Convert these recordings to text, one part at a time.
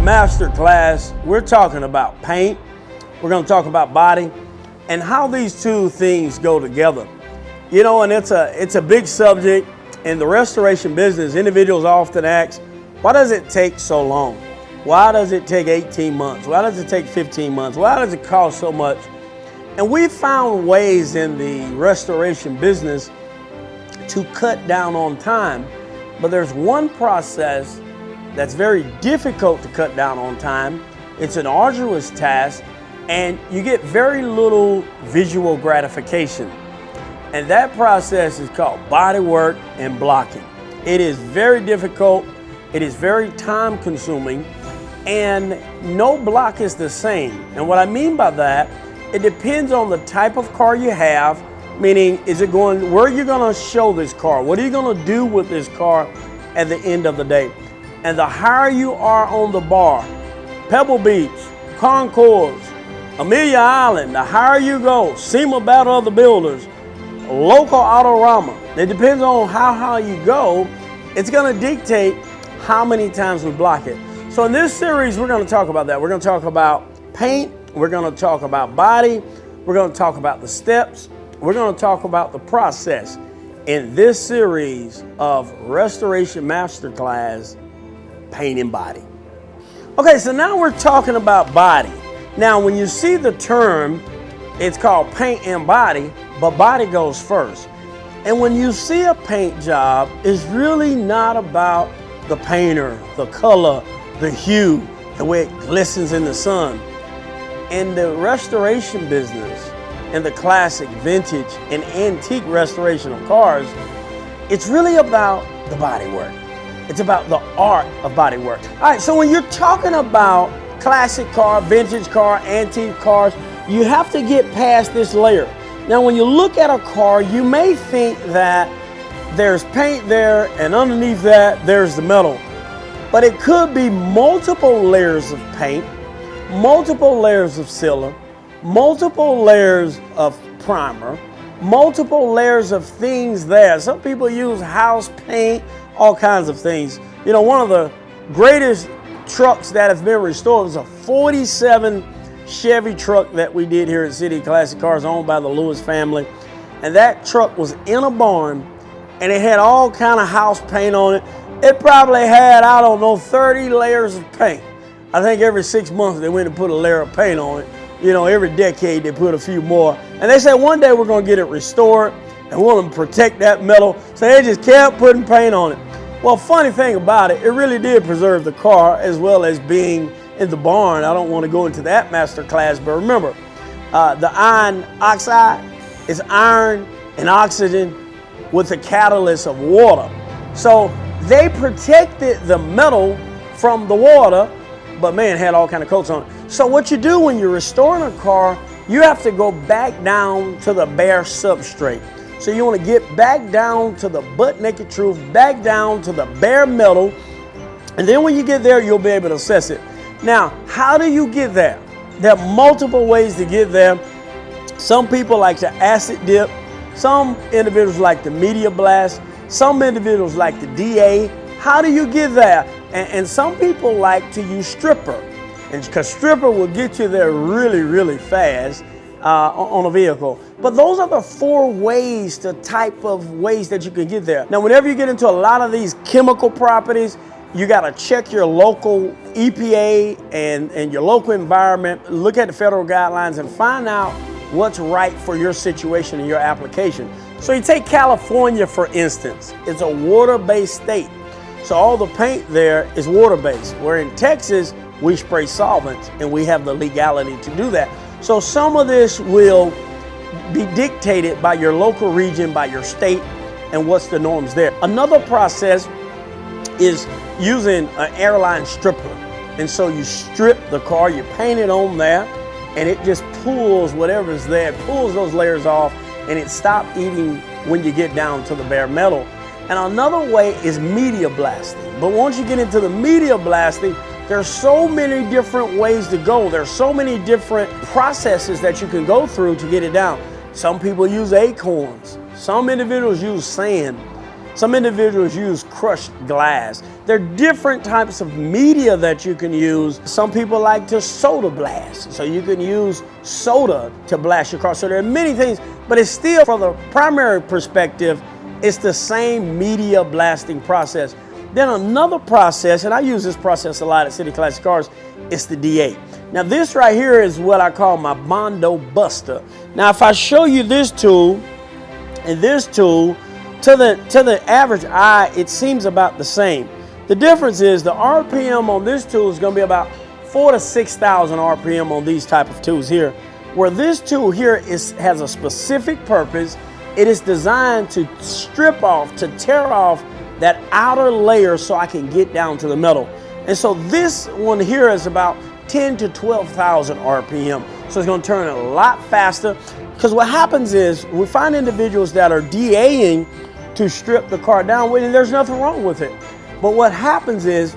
masterclass, we're talking about paint, we're going to talk about body, and how these two things go together. You know, and it's a big subject in the restoration business. Individuals often ask, why does it take so long? Why does it take 18 months? Why does it take 15 months? Why does it cost so much? And we found ways in the restoration business to cut down on time, but there's one process that's very difficult to cut down on time. It's an arduous task, and you get very little visual gratification. And that process is called body work and blocking. It is very difficult, it is very time consuming, and no block is the same. And what I mean by that, it depends on the type of car you have, meaning where are you gonna show this car? What are you gonna do with this car at the end of the day? And the higher you are on the bar, Pebble Beach, Concourse, Amelia Island, the higher you go, SEMA Battle of the Builders, local Autorama, it depends on how high you go, it's gonna dictate how many times we block it. So in this series, we're gonna talk about that. We're gonna talk about paint, we're gonna talk about body, we're gonna talk about the steps, we're gonna talk about the process in this series of Restoration Masterclass, Paint and Body. Okay, so now we're talking about body. Now, when you see the term, it's called paint and body, but body goes first. And when you see a paint job, it's really not about the painter, the color, the hue, the way it glistens in the sun. In the restoration business, in the classic, vintage, and antique restoration of cars, it's really about the body work. It's about the art of body work. All right, so when you're talking about classic car, vintage car, antique cars, you have to get past this layer. Now, when you look at a car, you may think that there's paint there, and underneath that, there's the metal. But it could be multiple layers of paint, multiple layers of sealer, multiple layers of primer, multiple layers of things there. Some people use house paint, all kinds of things. You know, one of the greatest trucks that have been restored was a 47 Chevy truck that we did here at City Classic Cars, owned by the Lewis family. And that truck was in a barn, and it had all kind of house paint on it. It probably had, I don't know, 30 layers of paint. I think every 6 months they went and put a layer of paint on it. You know, every decade they put a few more. And they said one day we're gonna get it restored and we want to protect that metal. So they just kept putting paint on it. Well, funny thing about it, it really did preserve the car as well as being in the barn. I don't want to go into that master class, but remember, the iron oxide is iron and oxygen with the catalyst of water. So they protected the metal from the water, but man, had all kind of coats on it. So what you do when you're restoring a car, you have to go back down to the bare substrate. So you want to get back down to the butt naked truth, back down to the bare metal, and then when you get there, you'll be able to assess it. Now, how do you get there? There are multiple ways to get there. Some people like to acid dip. Some individuals like the media blast. Some individuals like the DA. How do you get there? And some people like to use stripper, and because stripper will get you there really, really fast on a vehicle. But those are the four ways, the type of ways that you can get there. Now, whenever you get into a lot of these chemical properties, you got to check your local EPA and your local environment, look at the federal guidelines and find out what's right for your situation and your application. So you take California, for instance. It's a water-based state. So all the paint there is water-based, where in Texas, we spray solvents and we have the legality to do that. So some of this will be dictated by your local region, by your state, and what's the norms there. Another process is using an airline stripper. And so you strip the car, you paint it on there, and it just pulls whatever's there, it pulls those layers off, and it stops eating when you get down to the bare metal. And another way is media blasting. But once you get into the media blasting, there's so many different ways to go. There's so many different processes that you can go through to get it down. Some people use acorns. Some individuals use sand. Some individuals use crushed glass. There are different types of media that you can use. Some people like to soda blast. So you can use soda to blast your car. So there are many things, but it's still, from the primary perspective, it's the same media blasting process. Then another process, and I use this process a lot at City Classic Cars, it's the DA. Now this right here is what I call my Bondo Buster. Now if I show you this tool and this tool, to the average eye, it seems about the same. The difference is the RPM on this tool is going to be about 4,000 to 6,000 RPM on these type of tools here. Where this tool here has a specific purpose. It is designed to strip off, to tear off that outer layer so I can get down to the metal. And so this one here is about 10 to 12,000 RPM. So it's going to turn a lot faster, because what happens is we find individuals that are DAing to strip the car down, and there's nothing wrong with it. But what happens is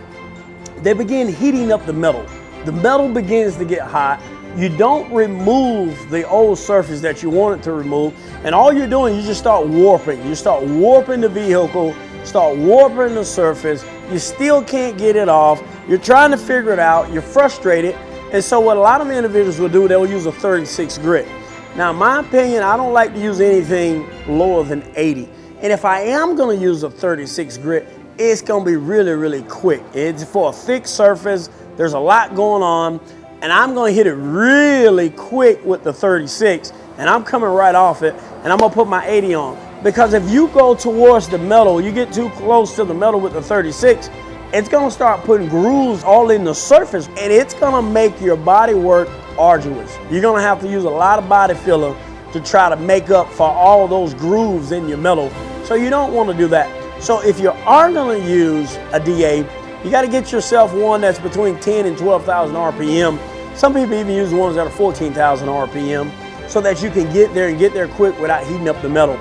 they begin heating up the metal. The metal begins to get hot. You don't remove the old surface that you want it to remove, and all you're doing, you just start warping. You start warping the vehicle, start warping the surface. You still can't get it off. You're trying to figure it out. You're frustrated. And so what a lot of individuals will do, they'll use a 36 grit. Now, in my opinion, I don't like to use anything lower than 80. And if I am going to use a 36 grit, it's going to be really, really quick. It's for a thick surface. There's a lot going on. And I'm going to hit it really quick with the 36. And I'm coming right off it. And I'm going to put my 80 on. Because if you go towards the metal, you get too close to the metal with the 36, it's going to start putting grooves all in the surface, and it's going to make your body work arduous. You're going to have to use a lot of body filler to try to make up for all those grooves in your metal. So you don't want to do that. So if you are going to use a DA, you got to get yourself one that's between 10 and 12,000 RPM. Some people even use ones that are 14,000 RPM so that you can get there and get there quick without heating up the metal.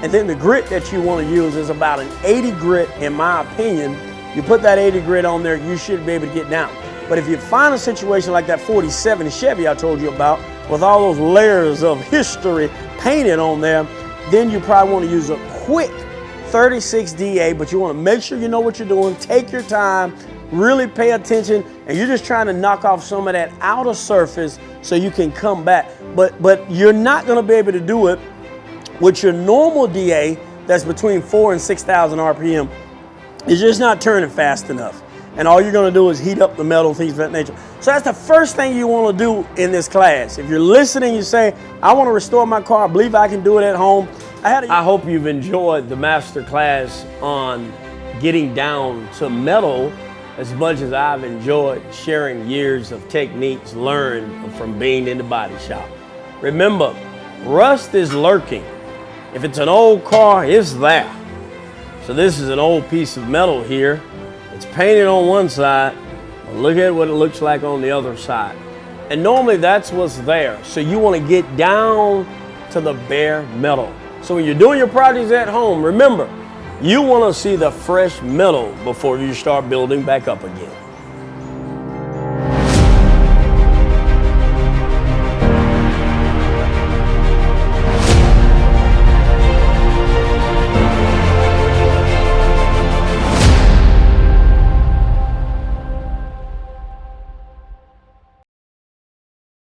And then the grit that you want to use is about an 80 grit, in my opinion. You put that 80 grit on there, you should be able to get down. But if you find a situation like that 47 Chevy I told you about, with all those layers of history painted on there, then you probably want to use a quick 36 DA, but you want to make sure you know what you're doing, take your time, really pay attention, and you're just trying to knock off some of that outer surface so you can come back. But you're not going to be able to do it with your normal DA that's between 4,000 and 6,000 RPM. It's just not turning fast enough. And all you're gonna do is heat up the metal, things of that nature. So that's the first thing you wanna do in this class. If you're listening, you say, I wanna restore my car, I believe I can do it at home. I hope you've enjoyed the master class on getting down to metal as much as I've enjoyed sharing years of techniques learned from being in the body shop. Remember, rust is lurking. If it's an old car, it's there. So this is an old piece of metal here. It's painted on one side. Look at what it looks like on the other side. And normally that's what's there. So you want to get down to the bare metal. So when you're doing your projects at home, remember, you want to see the fresh metal before you start building back up again.